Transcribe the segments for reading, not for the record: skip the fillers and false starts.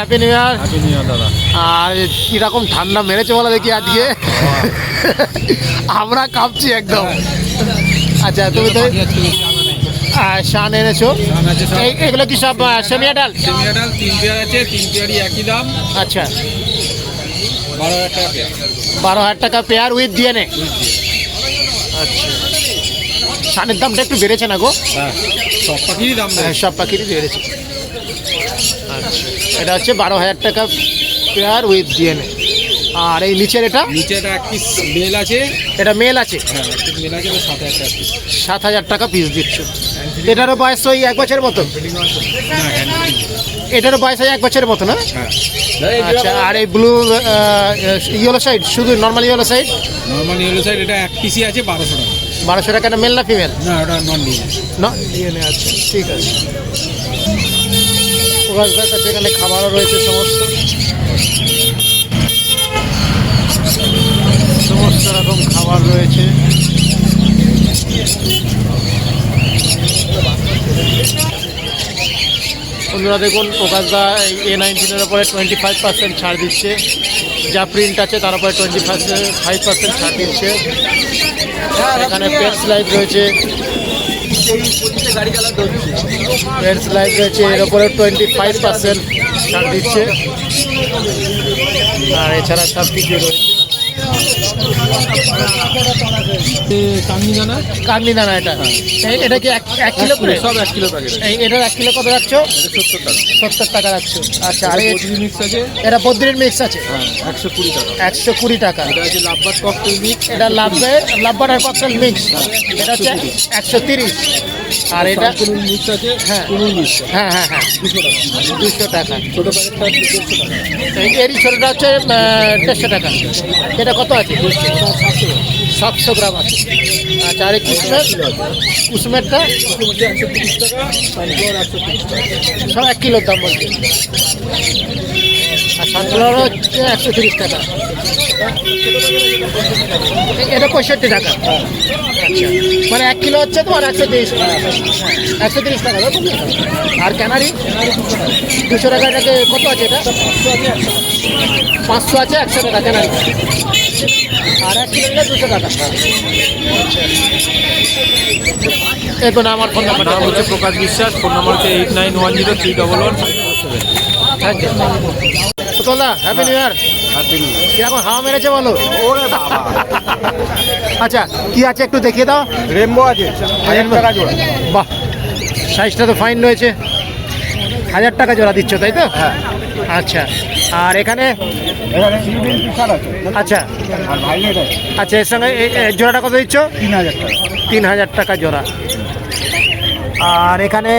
Happy new year. Happy new ইয়ার দাদা। আর কিরকম ঠান্ডা মেরেছে বলো দেখি আজকে। আমরা কাঁপছি একদম। আচ্ছা তুমি তো শান এনেছো, এগুলো কি সব semi adult? Semi adult 3 pair আছে, 3 পেয়ারই একই দাম। আচ্ছা 12,000 টাকা পেয়ার। 12,000 টাকা পেয়ার উইথ ডিএনএ। আচ্ছা শানের দামটা একটু বেড়েছে না গো? হ্যাঁ সব পাখিরই দাম হ্যাঁ সব পাখিরই বেড়েছে। আচ্ছা এটা হচ্ছে 12,000 টাকা পেয়ার উইথ ডিএনএ। আর এই নিচের এটা? নিচে এটা এক পিস মেল আছে। এটা মেল আছে? হ্যাঁ এক পিস মেল আছে, 7,000 টাকা পিস। 7,000 টাকা পিস দিচ্ছ। এটারও বয়স ওই 1 বছরের মতো? হ্যাঁ হ্যান্ড এটারও বয়স হয় 1 বছরের মতো না? হ্যাঁ। আচ্ছা আর এই ব্লু ইয়েলো সাইড, শুধু normal yellow side? Normal yellow side এটা এক পিসই আছে 1200 টাকা। 1200 টাকা। মেল না ফিমেল? না ওটা নন ডিএনএ। না ডিএনএ। আচ্ছা ঠিক আছে। সুভাষদার কাছে এখানে খাবারও রয়েছে, সমস্ত রকম খাবার রয়েছে। বন্ধুরা দেখুন প্রকাশদা A19-এর ওপরে 25% ছাড় দিচ্ছে। যা প্রিন্ট আছে তার উপরে 25% ছাড় দিচ্ছে। এখানে পেটস লাইট রয়েছে, পেটস লাইট রয়েছে, এর ওপরে 25% ছাড় দিচ্ছে। আর এছাড়া সব কিছু রয়েছে। কান্দি দানা এটা? এটা কি 1 কিলো করে? সব 1 কিলো প্যাকেট। এটার 1 কিলো কত রাখছো? 70 টাকা। 70 টাকা রাখছো। আচ্ছা আর মিক্স আছে? এটা বদ্রির মিক্স আছে? হ্যাঁ 120 টাকা। 120 টাকা। এটা আছে লাভবাট ককটেল মিক্স। এটা লাভবার আর ককটেল মিক্স, এটা হচ্ছে 130। আর এটা মিক্স আছে? হ্যাঁ মিক্স। হ্যাঁ হ্যাঁ হ্যাঁ 200 টাকা। ছোট প্যাকেটটা 150 টাকা। এরই ছোটোটা হচ্ছে 150 টাকা। এটা কত আছে? 700 গ্রাম আছে। আচ্ছা আর এই কুসুমেরটা? 130 টাকা। সানফ্লাওয়ার 130 টাকা। সব 1 কিলোর দাম বলছে। আর সানফ্লাওয়ার হচ্ছে 130 টাকা। এটা 65 টাকা। আচ্ছা মানে 1 কিলো হচ্ছে তোমার 130 টাকা। আর ক্যানারি 200 টাকা। এটাকে কত আছে? এটা 500 আছে, 100 টাকা ক্যানারি। আর 1 কিলো নিলে 200 টাকা। এখন আমার ফোন নাম্বার নাম হচ্ছে প্রকাশ বিশ্বাস। ফোন নাম্বার হচ্ছে 89103117। Thank you. তোলা হ্যাপি নিউ ইয়ার। কিরকম হাওয়া মেরেছে বলো? ওরে বাবা। আচ্ছা কি আছে একটু দেখিয়ে দাও। রেমবো আছে 1000 টাকা জোড়া। বাহ সাইজটা তো ফাইন রয়েছে। 1000 টাকা জোড়া দিচ্ছ তাই তো? হ্যাঁ। আচ্ছা আর এখানে? আচ্ছা আর ভাইলেট আছে। আচ্ছা এর সঙ্গে এই জোড়াটা কত দিচ্ছ? 3000 টাকা। 3000 টাকা জোড়া। আর এখানে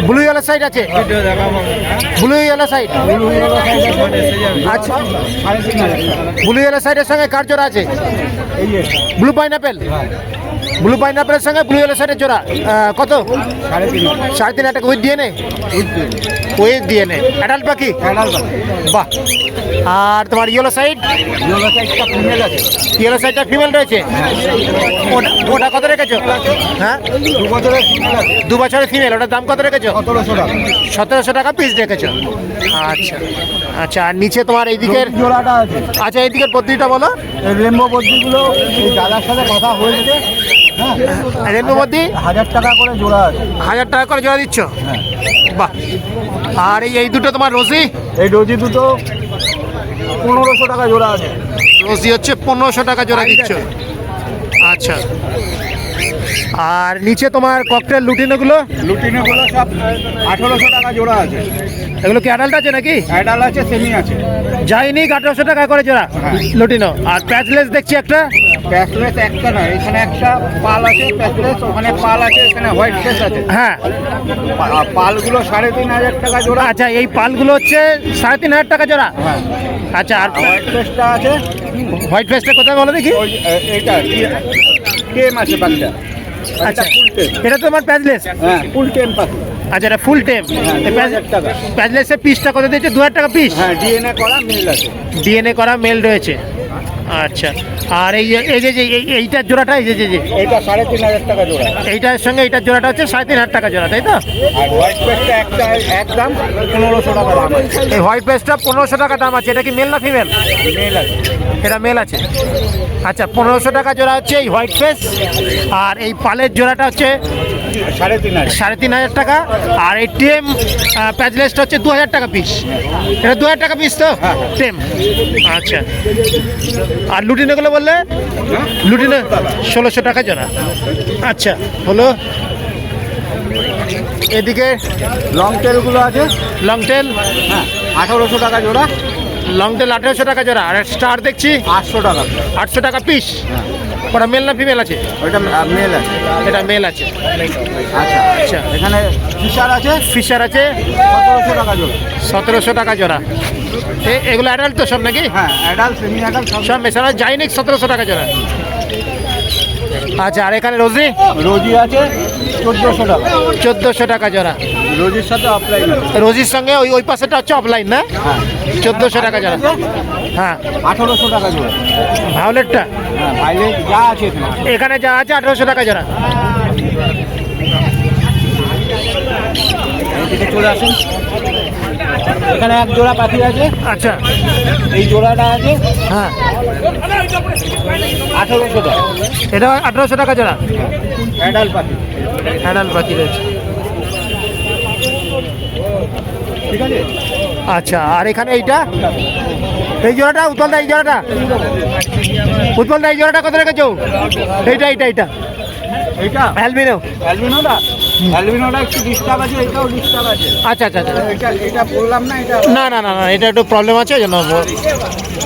ব্লু ইয়েলো সাইড আছে? Blue yellow side? আচ্ছা ব্লু ইয়েলো সাইডের সঙ্গে কার জোড়া আছে? Blue pineapple? ব্লু পাইনাপেলের সঙ্গে ব্লু ইয়েলো সাইডের জোড়া কত? 3,500 টাকা with DNA? With DNA. Adult পাখি? বাহ। আর তোমার ইয়েলো সাইড? ইয়েলো সাইডটা ফিমেল রয়েছে? ওটা কত রেখেছো? হ্যাঁ 2 বছরের ফিমেল। ওটার দাম কত রেখেছো? 1700 টাকা পিস রেখেছো। আচ্ছা আচ্ছা আর নিচে তোমার এইদিকের জোড়াটা আছে? আচ্ছা এইদিকের পদ্ধতিটা বলো। রেমবো বদ্রিগুলো এই দাদার সাথে কথা হয়েছে। হ্যাঁ রেমবো বদ্রি 1000 টাকা করে জোড়া আছে। 1000 টাকা করে জোড়া দিচ্ছ? হ্যাঁ। বাহ। আর এই দুটো তোমার রোজি? এই ডোজি দুটো 1500 টাকা জোড়া আছে। রোজি হচ্ছে 1500 টাকা জোড়া দিচ্ছ। আচ্ছা আর নিচে তোমার ককটেল লুটিনোগুলো? লুটিনোগুলো সব 1800 টাকা জোড়া আছে। এগুলো কি অ্যাডাল্ট আছে নাকি? অ্যাডাল আছে, সেমি আছে। যাইনি 1800 টাকা করে জোড়া হ্যাঁ। লুটিনো। আর প্যাচলেস দেখছি একটা? প্যাচলেস একটা নয়, এখানে একটা পাল আছে প্যাচলেস, ওখানে পাল আছে, এখানে হোয়াইট ফেস আছে। হ্যাঁ পালগুলো 3500 টাকা জোড়া। আচ্ছা এই পালগুলো হচ্ছে 3500 টাকা জোড়া? হ্যাঁ। আচ্ছা আর হোয়াইট ফেসটা আছে। হোয়াইট ফেসটা কোথায় বলো দেখি? ওই এইটা টেম আছে বাচ্চা। আচ্ছা ফুল টেম। এটা তো আমার প্যাচলেস? হ্যাঁ ফুল টেম পাখি। আচ্ছা এটা ফুল টেম। 2000 টাকা। প্যাচলেসের পিসটা কত দিয়েছে? 2000 টাকা পিস? হ্যাঁ ডিএনএ করা মেল আছে। ডিএনএ করা মেল রয়েছে। আচ্ছা, আর এইটার জোড়াটা এই যে এইটা 3,500 টাকা জোড়া। এইটার সঙ্গে এইটার জোড়াটা হচ্ছে 3,500 টাকা জোড়া, তাই তো? আর হোয়াইট পেস্টটা একটা একদম 1,500 টাকা দাম আছে। এই হোয়াইট পেস্টটা 1,500 টাকা দাম আছে। এটা কি মেল না ফিমেল? মেল আছে। এটা মেল আছে। আচ্ছা, 1,500 টাকা জোড়া হচ্ছে এই হোয়াইট ফেস। আর এই পালের জোড়াটা হচ্ছে 3,500। 3,500 টাকা। আর এই টেম প্যাজলেসটা হচ্ছে 2,000 টাকা পিস। এটা 2,000 টাকা পিস তো টেম? আচ্ছা, আর লুটিনোগুলো বললে? লুটিনো 1,600 টাকা জোড়া। আচ্ছা, হলো। এদিকে লং টেলগুলো আছে, লং টেল, হ্যাঁ, 1,800 টাকা জোড়া। লং টেল 1,800 টাকা জোড়া। আর স্টার দেখছি 800 টাকা। 800 টাকা পিস। ওটা মেল না ফিমেল আছে? ওইটা মেল আছে। এটা মেল আছে। আচ্ছা আচ্ছা, এখানে ফিশার আছে, ফিশার আছে 1,700 টাকা জোড়া। 1,700 টাকা জোড়া। এগুলো অ্যাডাল্ট তো সব নাকি? হ্যাঁ, অ্যাডাল্ট সেমি অ্যাডাল্ট সব মেশানো জাইনিক 1,700 টাকা জোড়া। আচ্ছা, আর এখানে রোজি? রোজি আছে 1,400 টাকা। 1,400 টাকা জোড়া। রোজির সাথে অফলাইন আছে। রোজির সঙ্গে ওই পাশেটা হচ্ছে অফলাইন না? হ্যাঁ, 1,400 টাকা জোড়া। হ্যাঁ, 1,800 টাকা জোড়া। ভায়োলেটটা হ্যাঁ, ভাইলেট যা আছে এখানে। এখানে যা আছে 1,800 টাকা জোড়া। এদিকে চলে আসুন, এখানে এক জোড়া পাখি আছে। আচ্ছা, এই জোড়াটা আছে হ্যাঁ, 1,800 টাকা। এটা 1,800 টাকা জোড়া। অ্যাডাল্ট পাখি, অ্যাডাল্ট পাখি রয়েছে। ঠিক আছে। আচ্ছা, আর এখানে এইটা, এই জোড়াটা উৎপলদা, এই জোড়াটা উৎপলদা, এই জোড়াটা কত রেখেছো? এইটা এইটা এইটা এইটা অ্যালবিনো। অ্যালবিনোটা একটু ডিস্টার্ব আছে, এটাও ডিস্টার্ব আছে। আচ্ছা আচ্ছা আচ্ছা, এটা বললাম না, এটা না না না না, এটা একটু প্রবলেম আছে ওই জন্য।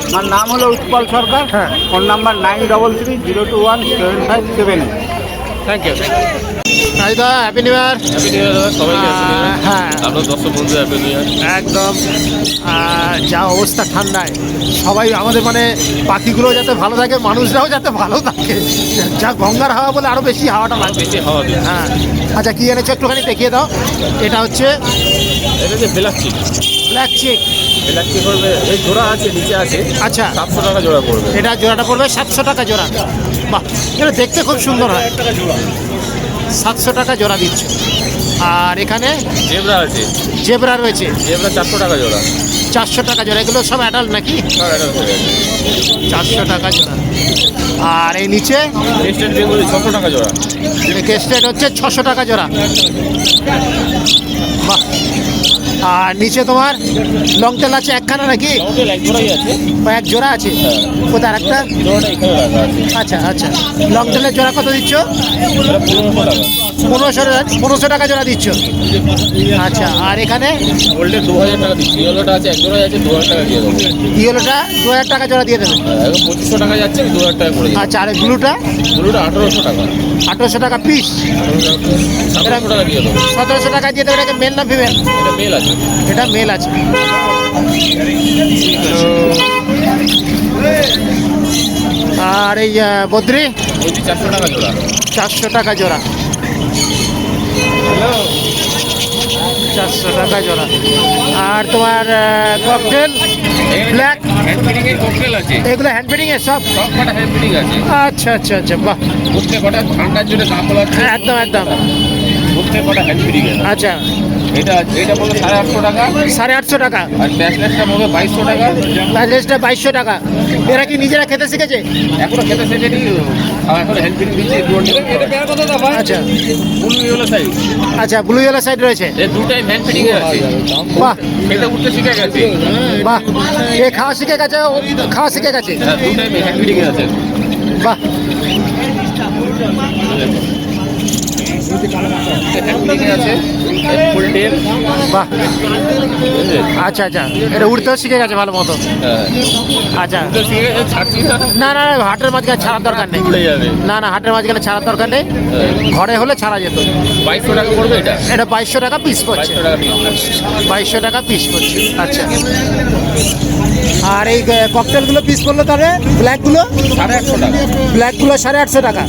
আমার নাম হলো উৎপল সরকার। হ্যাঁ। Phone number 9330217578। Thank you. রাজদা, happy new year. Happy new year সবাইকে। হ্যাঁ, আপনার দর্শক বন্ধু হ্যাপি নিউ ইয়ার। একদম। যা অবস্থা ঠান্ডায়, সবাই আমাদের মানে পাখিগুলো যাতে ভালো থাকে, মানুষরাও যাতে ভালো থাকে। যা গঙ্গার হাওয়া বলে আরও বেশি হাওয়াটা লাগবে। বেশি হাওয়া দিন। হ্যাঁ, আচ্ছা, কি এনেছো একটুখানি দেখিয়ে দাও। এটা হচ্ছে এটা যে ব্ল্যাক চিক। ব্ল্যাক চিক। ব্ল্যাক চিক পড়বে, এই জোড়া আছে নিচে আছে আচ্ছা, 700 টাকা জোড়া পড়বে। এটা জোড়াটা পড়বে 700 টাকা জোড়া। বাহ, এটা দেখতে খুব সুন্দর হয়। 700 টাকা জোড়া দিচ্ছ। আর এখানে জেব্রা আছে, জেব্রা রয়েছে, জেব্রা 400 টাকা জোড়া। 400 টাকা জোড়া। এগুলো সব অ্যাডাল্ট নাকি? আর এটা হয়ে গেছে 400 টাকা জোড়া। আর এই নিচে টেস্টেড বেঙ্গলি 600 টাকা জোড়া। কেস্টেড হচ্ছে 600 টাকা জোড়া। বাহ। আর নিচে তোমার লং টেল আছে একখানা নাকি? আমাদের এক জোড়াই আছে। বা এক জোড়া আছে? কোথায় একটা? জোড়াটা এখানে রাখা আছে। আচ্ছা আচ্ছা, লং টেলের জোড়া কত দিচ্ছ? এটা 1500 টাকা। 1500 টাকা জোড়া দিচ্ছ। আচ্ছা, আর এখানে গোল্ডের 2000 টাকা দিচ্ছি। ইয়েলোটা আছে এক জোড়াই আছে, 2000 টাকা দিয়ে দেবো। ইয়েলোটা 2000 টাকা জোড়া দিয়ে দেবে। এখন 2500 টাকা যাচ্ছে, 2000 টাকা করে দিচ্ছি। আচ্ছা, আর ব্লুটা? ব্লুটা 1800 টাকা। 1800 টাকা পিস। 1700 টাকা দিয়ে দেবো। 1700 টাকা দিয়ে দেবে। এটাকে মেল না ফিমেল? এটা মেল আছে। এটা মেল আছে। আর এই বদ্রি বলছি 400 টাকা জোড়া। 400 টাকা জোড়া। 400 টাকা জোড়া। আর তোমার ককটেল ব্ল্যাক, হ্যান্ড ফিডিং এর ককটেল আছে। এগুলো হ্যান্ড ফিডিং এর সব? সব কটা হ্যান্ড ফিডিং আছে। আচ্ছা আচ্ছা আচ্ছা, বাহ, প্রত্যেক কটা ঠান্ডার জন্য কাপড় আছে। একদম একদম। প্রত্যেক কটা হ্যান্ড ফিডিং আছে। আচ্ছা, এটা বললো 850 টাকা। 850 টাকা। আর ব্যাসলেটটা বলবে 2200 টাকা। প্যাকেজটা 2200 টাকা। এরা কি নিজেরা খেতে শিখেছে? এখনো খেতে শেখেনি, এখন হ্যান্ড ফিডিং দিচ্ছে। আচ্ছা ব্লু ইয়েলো সাইজ। আচ্ছা, ব্লু ইয়েলো সাইড রয়েছে। এই দুটাই হ্যান্ড ফিডিং এর আছে। বাহ এটা উঠতে শিখে গেছে। বাহ, এ খাওয়া শিখে গেছে, ও খাওয়া শিখে গেছে। হ্যাঁ, দুটাই হ্যান্ড ফিডিং এর আছে। বাহ, হ্যান্ড ফিডিং এর আছে। ফুল টেল। বাহ। আচ্ছা আচ্ছা, এটা উঠতেও শিখে গেছে ভালো মতো। হ্যাঁ, আচ্ছা, উঠতে শিখে গেছে, ছাড়ছি না। না না না, হাটের মাঝখানে ছাড়ার দরকার নেই। উড়ে যাবে। না না, হাটের মাঝখানে ছাড়ার দরকার নেই। ঘরে হলে ছাড়া যেত। 2200 টাকা পড়বে এটা। এটা 2200 টাকা পিস পড়ছে। 2200 টাকা পিস। 2200 টাকা পিস পড়ছে। আচ্ছা, আর এই ককটেলগুলো পিস পড়লো তাহলে? ব্ল্যাকগুলো? 850 টাকা। ব্ল্যাকগুলো 850 টাকা।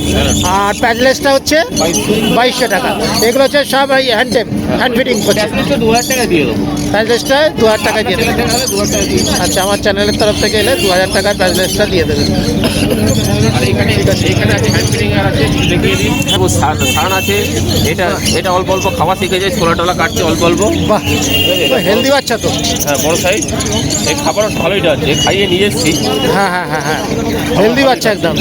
আর প্যাজলেসটা হচ্ছে 2200 টাকা। এগুলো হচ্ছে সব এই হ্যান্ডটেম। হ্যান্ড ফিটিং করছে। প্যাকেজটা 2000 টাকা দিয়ে দেবো। প্যাচলেসটা 2000 টাকা দিয়ে দেবেন। 2000 টাকা দিয়ে দেবো। আচ্ছা, আমার চ্যানেলের তরফ থেকে এলে 2000 টাকার প্যাচলেসটা দিয়ে দেবেন। আর এখানে এখানে আছে হ্যান্ড ফিটিং আর আছে দেখিয়ে দিই। এবং সান আছে, এটা অল্প অল্প খাওয়া শিখেছে, ছোলা টোলা কাটছে অল্প অল্প। বাহ, হেলদি বাচ্চা তো। হ্যাঁ, বড় সাইজ। এই খাবার ভালোই আছে, খাইয়ে নিয়ে এসেছি। হ্যাঁ হ্যাঁ হ্যাঁ হ্যাঁ, হেলদি বাচ্চা একদম।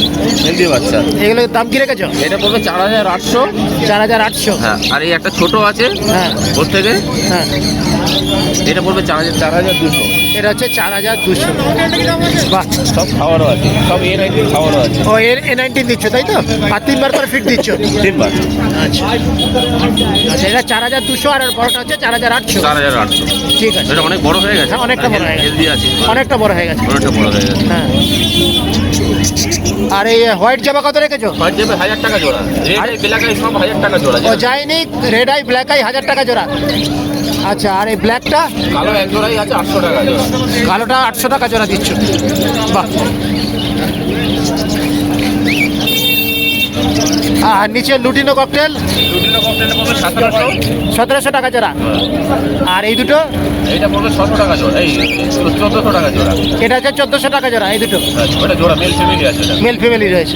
হেলদি বাচ্চা। এগুলোর দাম কি রেখেছো? এটা পড়বে 4800। 4800। হ্যাঁ, আর এই একটা ছোট আছে হ্যাঁ ওর থেকে, হ্যাঁ, এটা পড়বে 4200। এটা হচ্ছে 4200। বাহ, সব খাওয়ারও আছে, সব A19 খাওয়ারও আছে। ও এর A19 দিচ্ছ তাই তো? আর 3 বার করে ফিট দিচ্ছ? 3 বার। আচ্ছা আচ্ছা, এটা 4200 আর বড়টা হচ্ছে 4800। 4800। ঠিক আছে, এটা অনেক বড় হয়ে গেছে। হ্যাঁ, অনেকটা বড় হয়ে গেছে। হেলদি আছে, অনেকটা বড় হয়ে গেছে। অনেকটা বড় হয়ে গেছে। হ্যাঁ। আর এই হোয়াইট জামা কত রেখেছো? পার যাবে 1000 টাকা জোড়া। রেড আই ব্ল্যাক আই সব 1000 টাকা জোড়া। ও যায়নি, রেড আই ব্ল্যাক আই 1000 টাকা জোড়া। আচ্ছা, আর এই ব্ল্যাকটা? কালো এক জোড়াই আছে 800 টাকা জোড়া। কালোটা 800 টাকা জোড়া দিচ্ছ। বাহ। আর নিচে লুটিনো ককটেল দুটো ককটেল পড়বে 1700। 1700 টাকা জোড়া। আর এই দুটো? এইটা পড়বে 600 টাকা জোড়া। এই 1400 টাকা জোড়া। এটা হচ্ছে 1400 টাকা জোড়া। এই দুটো ওটা জোড়া মেল ফ্যামিলি আছে এটা। মেল ফ্যামিলি রয়েছে।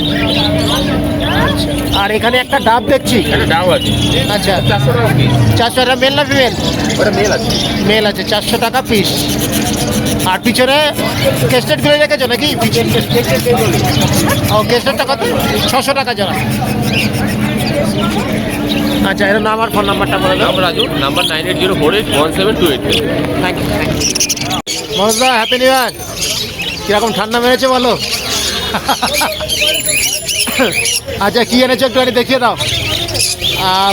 আচ্ছা, আর এখানে একটা ডাব দেখছি। এটা ডাও আছে। আচ্ছা, 400 টাকা পিস। 400 টাকা। মেল না ফিমেল? ওটা মেল আছে। মেল আছে, 400 টাকা পিস। আর পিছনে কেস্টেড গুলো রেখেছো নাকি? ও, কেস্টেডটা কত? 600 টাকা জোড়া। আচ্ছা, এর নাম আর ফোন নাম্বারটা বলে দাও। নাম রাজু, নাম্বার 9804817288। Thank you. মনোজদা, হ্যাপি নিউ ইয়ার। কীরকম ঠান্ডা মেরেছে বলো? আচ্ছা, কি এনেছো একটু আগে দেখিয়ে দাও।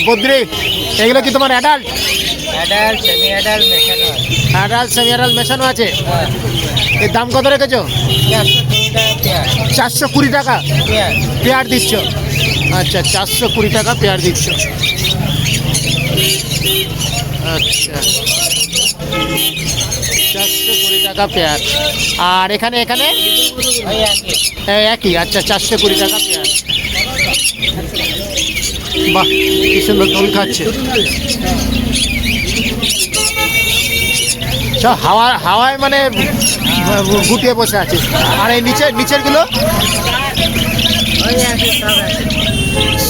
বদ্রি, এগুলো কি তোমার অ্যাডাল্ট? অ্যাডাল্ট, সেমি অ্যাডাল্ট, মেশানো আছে। অ্যাডাল্ট সেমি অ্যাডাল্ট মেশানো আছে। এর দাম কত রেখেছো? 420 টাকা পেয়ার। 420 টাকা পেয়ার দিচ্ছ। আচ্ছা, 420 টাকা পেয়ার দিচ্ছ। আচ্ছা, 420 টাকা পেয়ার। আর এখানে এখানে ওই একই। একই। আচ্ছা, 420 টাকা পেয়ার। বাহ, কি সুন্দর দোল খাচ্ছে। সব হাওয়ায় মানে গুটিয়ে বসে আছে। আর এই নিচের গুলো ওই একই, সব একই।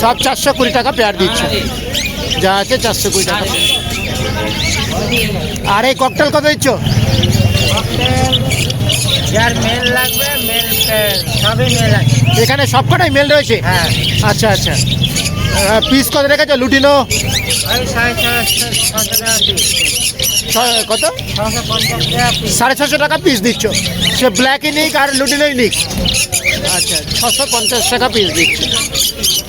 সব 420 টাকা পেয়ার দিচ্ছে। যা আছে 420 টাকা। আর এই ককটেল কত দিচ্ছ? ককটেল যার মেল লাগবে, মেল সবই মেল আছে। এখানে সব কটাই মেল রয়েছে? হ্যাঁ, আচ্ছা আচ্ছা। পিস কত রেখেছো লুটিনো? ওই 650 টাকা পিস। কত? 650 টাকা পিস। 650 টাকা পিস দিচ্ছ। সে ব্ল্যাকই নিক আর লুটিনোই নিক। আচ্ছা, 650 টাকা পিস দিচ্ছ।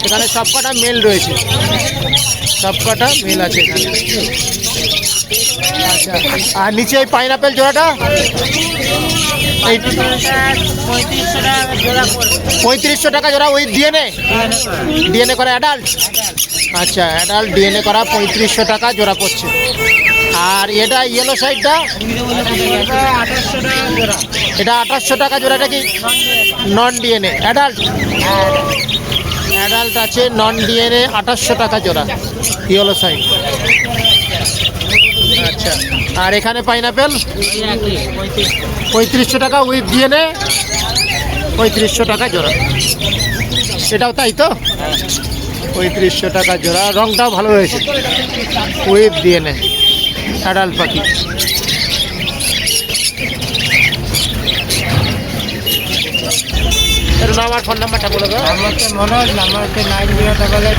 এখানে সব কটা মেল রয়েছে, সব কটা মেল আছে এখানে। আচ্ছা, আর নিচে এই পাইনাপেল জোড়াটা? এই 3500 টাকা জোড়া পড়বে। 3500 টাকা জোড়া। ওই ডিএনএ করা অ্যাডাল্ট? আচ্ছা, অ্যাডাল্ট ডিএনএ করা 3500 টাকা জোড়া পড়ছে। আর এটা ইয়েলো সাইডটা? 2800 টাকা জোড়া। এটা 2800 টাকা জোড়াটা কি নন ডিএনএ? অ্যাডাল্ট? অ্যাডাল্ট আছে, নন ডিএনএ, 2800 টাকা জোড়া ইয়েলো সাইড। আচ্ছা, আর এখানে পাইনাপেল? 3500 টাকা উইথ ডিএনএ, 3500 টাকা জোড়া। এটাও তাই তো? 3500 টাকা জোড়া। রংটাও ভালো হয়েছে, উইথ ডিএনএ, অ্যাডাল্ট পাখি। এর নাম আর ফোন নাম্বারটা বলে দাও। আমার হচ্ছে মনোজ, নাম্বার হচ্ছে 9088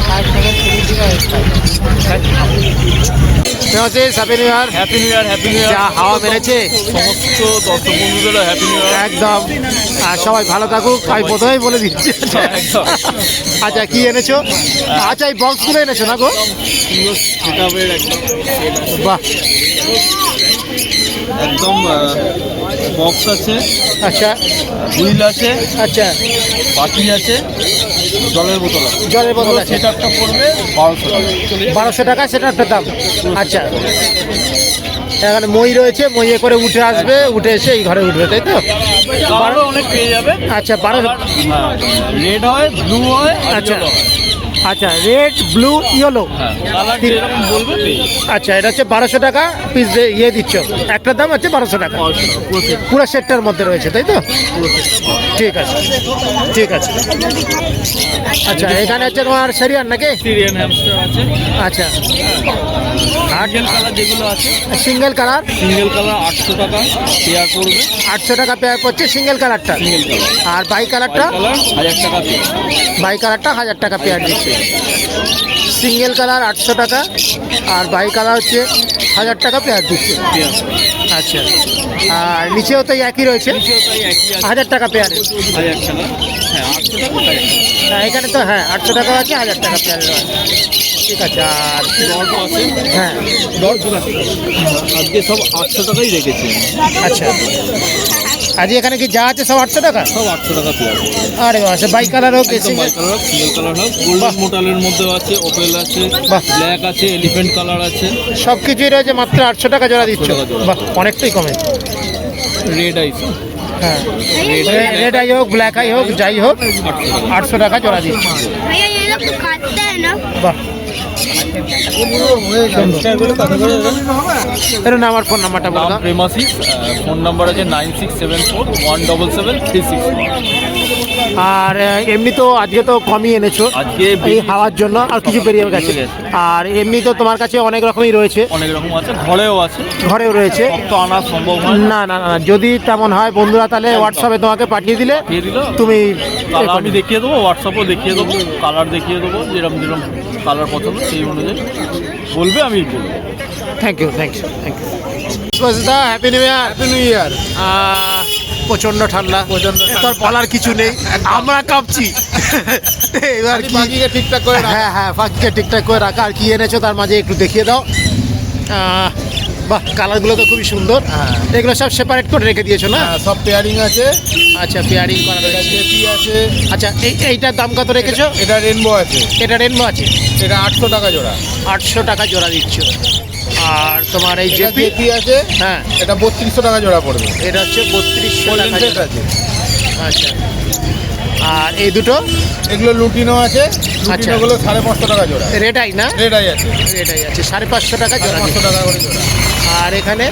happy new year. Happy new year, happy new যা ইয়ার। হাওয়া মেরেছে, সমস্ত দর্শক বন্ধুদেরও হ্যাপি নিউ ইয়ার। একদম। আর সবাই ভালো থাকুক, আমি প্রথমেই বলে দিচ্ছি। একদম। আচ্ছা, কি এনেছো? আচ্ছা, এই বক্সগুলো এনেছো না গো? বাহ, একদম বক্স আছে, আচ্ছা হুইল আছে, আচ্ছা। বাটি আছে, জলের বোতল আছে। জলের বোতল আছে। সেটারটা পড়বে 1200 টাকা। 1200 টাকা সেটা একটা দাম। আচ্ছা, এখানে মই রয়েছে, মইয়ে করে উঠে আসবে, উঠে এসে এই ঘরে উঠবে, তাই তো? আরও অনেক পেয়ে যাবে। আচ্ছা, 1200। রেড হয়, ব্লু হয়, আর আচ্ছা। yellow হয়। আচ্ছা, রেড ব্লু ইয়েলো। হ্যাঁ, কালার যেরকম বলবে পেয়ে যাবে। আচ্ছা, এটা হচ্ছে 1200 টাকা পিস ইয়ে দিচ্ছ, একটার দাম হচ্ছে 1200 টাকা, 500 টাকা পুরো সেট, পুরো সেটটার মধ্যে রয়েছে তাই তো? পুরো সেট। ঠিক আছে, ঠিক আছে। আচ্ছা, এখানে হচ্ছে তোমার সেরিয়ান নাকি? সিরিয়ান হ্যামস্টার আছে, আচ্ছা, সিঙ্গেল কালার যেগুলো আছে, সিঙ্গেল কালার সিঙ্গেল কালার 800 টাকা পেয়ার পড়বে, 800 টাকা পেয়ার করছে সিঙ্গেল কালারটা, সিঙ্গেল কালার। আর বাই কালারটা, কালার 1000 টাকা পেয়ার। বাই কালারটা 1000 টাকা পেয়ার দিচ্ছে। সিঙ্গেল কালার 800 টাকা, আর বাই কালার হচ্ছে 1000 টাকা পেয়ার দিচ্ছে। পেয়ার আচ্ছা, আর নিচেও তো একই রয়েছে, নিচেও তাই একই আছে, 1000 টাকা পেয়ারে। 1000 টাকা। হ্যাঁ, 800 টাকা 1000 টাকা। হ্যাঁ, এখানে তো হ্যাঁ 800 টাকা আছে, 1000 টাকা পেয়ারে রয়েছে। ঠিক আছে, আর ডট আছে, হ্যাঁ, ডট আজকে সব 800 টাকাই রেখেছি, আচ্ছা, আজ এখানে কি যা আছে সব 800 টাকা? সব 800 টাকা পেয়ার। আরে আচ্ছা, বাই কালার হোক, একদম বাই কালার হোক, সিঙ্গেল কালার হোক, গোল্ডেন মোটালের মধ্যে আছে, ওপেল আছে, বাহ। ব্ল্যাক আছে, এলিফ্যান্ট কালার আছে, সব কিছুই রয়েছে মাত্র 800 টাকা জোড়া দিচ্ছ। 800 টাকা জোড়া। বাহ, অনেকটাই কমে। রেড আইস হ্যাঁ, রেড আই হোক, ব্ল্যাক আই হোক, যাই হোক 800 টাকা জোড়া দিচ্ছ। भैया ये लोग तो खाते हैं ना। বাহ, এর নাম আর ফোন নাম্বারটা বলো। নাম প্রেমাসিস, ফোন নাম্বার আছে 9674177361। আর এমনি তো আজকে তো কমই এনেছো আজকে এই হাওয়ার জন্য, আর কিছু বেরিয়ে গেছে। আর এমনি তো তোমার কাছে অনেক রকমই রয়েছে, অনেক রকম আছে, ঘরেও আছে, ঘরেও রয়েছে। সব তো আনা সম্ভব হয় না। না না না, যদি তেমন হয় বন্ধুরা তাহলে হোয়াটসঅ্যাপে তোমাকে পাঠিয়ে দিলে দিয়ে দিল, তুমি কালার আমি দেখিয়ে দেবো, হোয়াটসঅ্যাপও দেখিয়ে দেবো, কালার দেখিয়ে দেবো, যেরকম যেরকম কালার পছন্দ সেই অনুযায়ী বলবে, আমি বলবো। Thank you, thank you, thank you. Happy new year. Happy new year. প্রচন্ড ঠান্ডা, তোর বলার কিছু নেই, আমরা কাঁপছি। এবার কি বাকিকে ঠিকঠাক করে রাখ। হ্যাঁ হ্যাঁ, ফাঁকিকে ঠিকঠাক করে রাখা। আর কি এনেছো তার মাঝে একটু দেখিয়ে দাও। বাহ, কালারগুলো তো খুবই সুন্দর। হ্যাঁ। এগুলো সব সেপারেট করে রেখে দিয়েছো না? হ্যাঁ, সব পেয়ারিং আছে। আচ্ছা, পেয়ারিং করা এটা রয়েছে। জেপি আছে, আচ্ছা, এইটার দাম কত রেখেছো? এটা রেনবো আছে, এটা রেনবো আছে, এটা 800 টাকা জোড়া। 800 টাকা জোড়া দিচ্ছ। আর তোমার এই এটা জেপি, জেপি আছে, হ্যাঁ, এটা 3200 টাকা জোড়া পড়বে। এটা হচ্ছে 3200 গোল্ডেন টাকা সেট জোড়া। আছে। আচ্ছা, আর এই দুটো এগুলো লুটিনো আছে, লুটিনোগুলো 550 টাকা জোড়া। রেডাই না? রেডাই আছে, রেডাই আছে 550 টাকা জোড়া 500 টাকা করে জোড়া। আর এখানে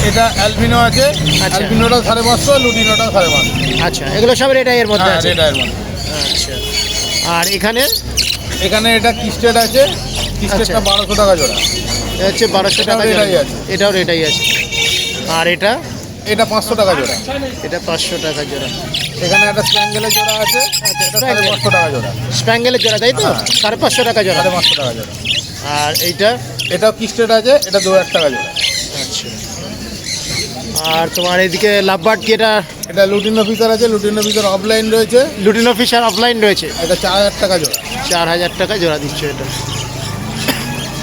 এটা অ্যালবিনো আছে, আচ্ছা। অ্যালবিনোটা 550, লুটিনোটা 550। আচ্ছা, এগুলো সব রেডাইয়ের মধ্যে হ্যাঁ, আছে। রেডাইয়ের মধ্যে। আচ্ছা, আর এখানে এখানে এটা কিস্টেড আছে, কিস্টেডটা আচ্ছা। 1200 টাকা জোড়া। এটা হচ্ছে 1200 টাকা এটাও জোড়া। রেডাই আছে। এটাও রেডাই আছে। আর এটা, এটা 500 টাকা জোড়া। এটা 500 টাকা জোড়া। এখানে একটা স্প্যাঙ্গেলের জোড়া আছে, এটা 550 টাকা জোড়া। স্প্যাঙ্গেলের জোড়া তাই তো? হ্যাঁ। 550 টাকা জোড়া। 550 টাকা জোড়া। আর এইটা, এটাও কিস্টেড আছে, এটা 2000 টাকা জোড়া। আচ্ছা। আর তোমার এইদিকে লাভবার্ড কি? এটা এটা লুটিনো ফিচার আছে, লুটিনো ফিচার অফলাইন রয়েছে, লুটিনো ফিশার অফলাইন রয়েছে। এটা 4000 টাকা জোড়া। 4000 টাকা জোড়া দিচ্ছ এটা।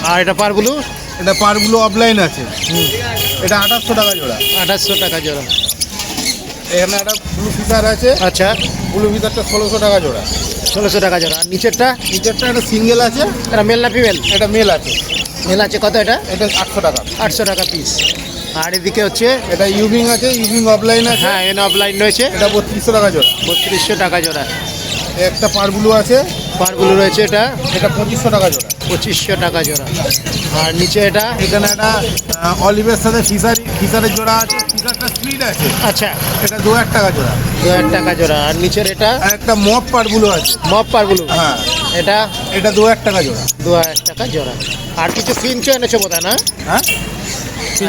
আর এটা পারগুলো এটা পারগুলো অফলাইন আছে, এটা 2800 টাকা জোড়া। 2800 টাকা জোড়া। এখানে একটা ব্লু ফিচার আছে, আচ্ছা, ব্লু ফিচারটা 1600 টাকা জোড়া। 1600 টাকা জোড়া। আর নিচেরটা, নিচেরটা একটা সিঙ্গেল আছে, এটা মেল না ফিমেল? এটা মেল আছে, মেল আছে। কত এটা? এটা 800 টাকা। 800 টাকা পিস। আর এদিকে হচ্ছে, এটা ইউভিং আছে, ইউভিং অফলাইন আছে, হ্যাঁ, এন অফলাইন রয়েছে, এটা 3200 টাকা জোড়া। 3200 টাকা জোড়া। একটা পারগুলো আছে, পারগুলো রয়েছে, এটা এটা 2500 টাকা জোড়া। 2500 টাকা জোড়া। আর নিচে এটা, এখানে একটা অলিভের সাথে ফিশারের জোড়া আছে, ফিশারটা স্পিড আছে, আচ্ছা, এটা 2000 টাকা জোড়া। 2000 টাকা জোড়া। আর নিচের এটা আর একটা মপ পারগুলো আছে, মপ পারগুলো, হ্যাঁ, এটা এটা 2000 টাকা জোড়া। 2000 টাকা জোড়া। আর কিছু ফিঞ্চও এনেছো বোধ হয় না? হ্যাঁ,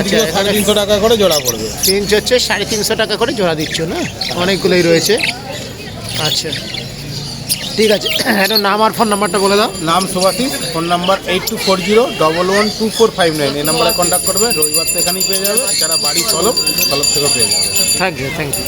আচ্ছা, এখানে 350 টাকা করে জোড়া পড়বে। ফিঞ্চ হচ্ছে 350 টাকা করে জোড়া দিচ্ছ না? অনেকগুলোই রয়েছে। আচ্ছা, ঠিক আছে। এটা নাম আর ফোন নাম্বারটা বলে দাও। নাম সুভাষিস, ফোন নাম্বার 8240112459। এই নাম্বারে কন্ট্যাক্ট করবে। রবিবার তো এখানেই পেয়ে যাবে, যারা বাড়ি তলব থেকেও পেয়ে যাবে। Thank you, thank you.